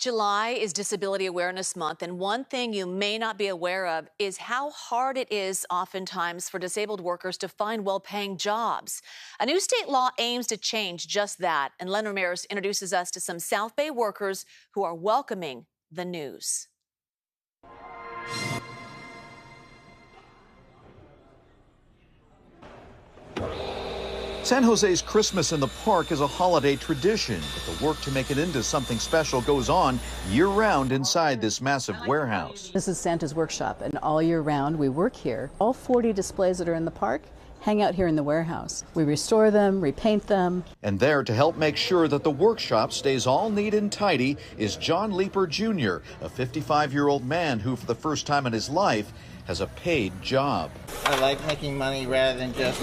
July is Disability Awareness Month, and one thing you may not be aware of is how hard it is oftentimes for disabled workers to find well-paying jobs. A new state law aims to change just that, and Len Ramirez introduces us to some South Bay workers who are welcoming the news. San Jose's Christmas in the Park is a holiday tradition, but the work to make it into something special goes on year-round inside this massive warehouse. This is Santa's workshop, and all year round we work here. All 40 displays that are in the park hang out here in the warehouse. We restore them, repaint them. And there to help make sure that the workshop stays all neat and tidy is John Leeper Jr., a 55-year-old man who, for the first time in his life, has a paid job. I like making money rather than just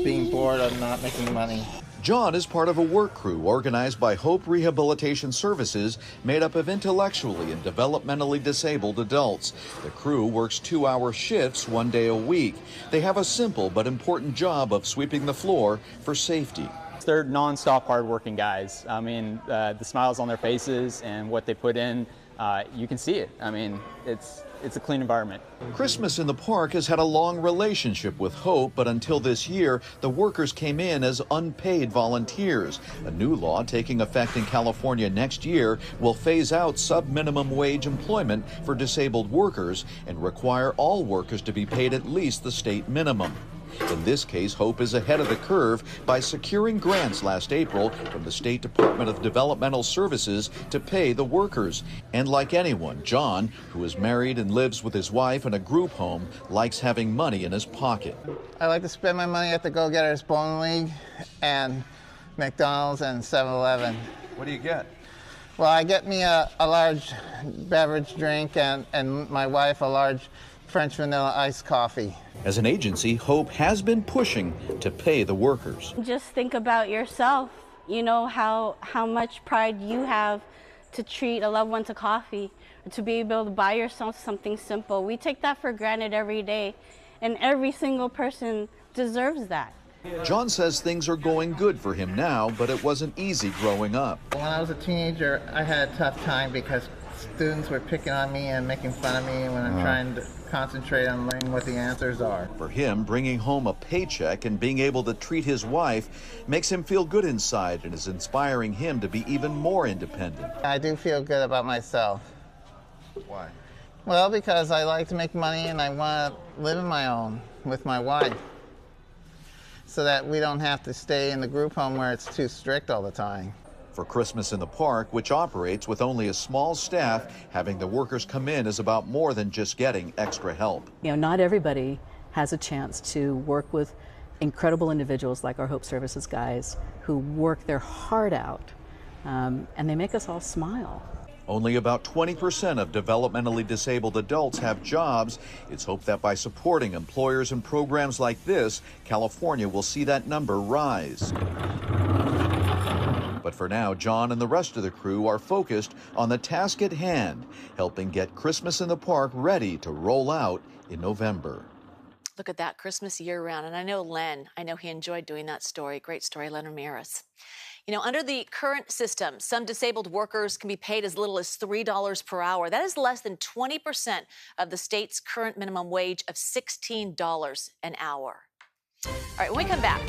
being bored of not making money. John is part of a work crew organized by Hope Rehabilitation Services made up of intellectually and developmentally disabled adults. The crew works 2-hour shifts 1 day a week. They have a simple but important job of sweeping the floor for safety. They're non-stop hard-working guys. I mean, the smiles on their faces and what they put in, you can see it. I mean, it's a clean environment. Christmas in the Park has had a long relationship with Hope, but until this year, the workers came in as unpaid volunteers. A new law taking effect in California next year will phase out sub-minimum wage employment for disabled workers and require all workers to be paid at least the state minimum. In this case, Hope is ahead of the curve by securing grants last April from the State Department of Developmental Services to pay the workers. And like anyone, John, who is married and lives with his wife in a group home, likes having money in his pocket. I like to spend my money at the Go-Getters Bowling League and McDonald's and 7-Eleven. What do you get? Well, I get me a large beverage drink and my wife a large French vanilla iced coffee. As an agency, Hope has been pushing to pay the workers. Just think about yourself. You know how much pride you have to treat a loved one to coffee, or to be able to buy yourself something simple. We take that for granted every day, and every single person deserves that. John says things are going good for him now, but it wasn't easy growing up. When I was a teenager, I had a tough time because students were picking on me and making fun of me when I'm trying to concentrate on learning what the answers are. For him, bringing home a paycheck and being able to treat his wife makes him feel good inside and is inspiring him to be even more independent. I do feel good about myself. Why? Well, because I like to make money and I want to live on my own with my wife, so that we don't have to stay in the group home where it's too strict all the time. For Christmas in the Park, which operates with only a small staff, having the workers come in is about more than just getting extra help. You know, not everybody has a chance to work with incredible individuals like our Hope Services guys who work their heart out, and they make us all smile. Only about 20% of developmentally disabled adults have jobs. It's hoped that by supporting employers and programs like this, California will see that number rise. But for now, John and the rest of the crew are focused on the task at hand, helping get Christmas in the Park ready to roll out in November. Look at that, Christmas year-round. And I know he enjoyed doing that story. Great story, Len Ramirez. You know, under the current system, some disabled workers can be paid as little as $3 per hour. That is less than 20% of the state's current minimum wage of $16 an hour. All right, when we come back,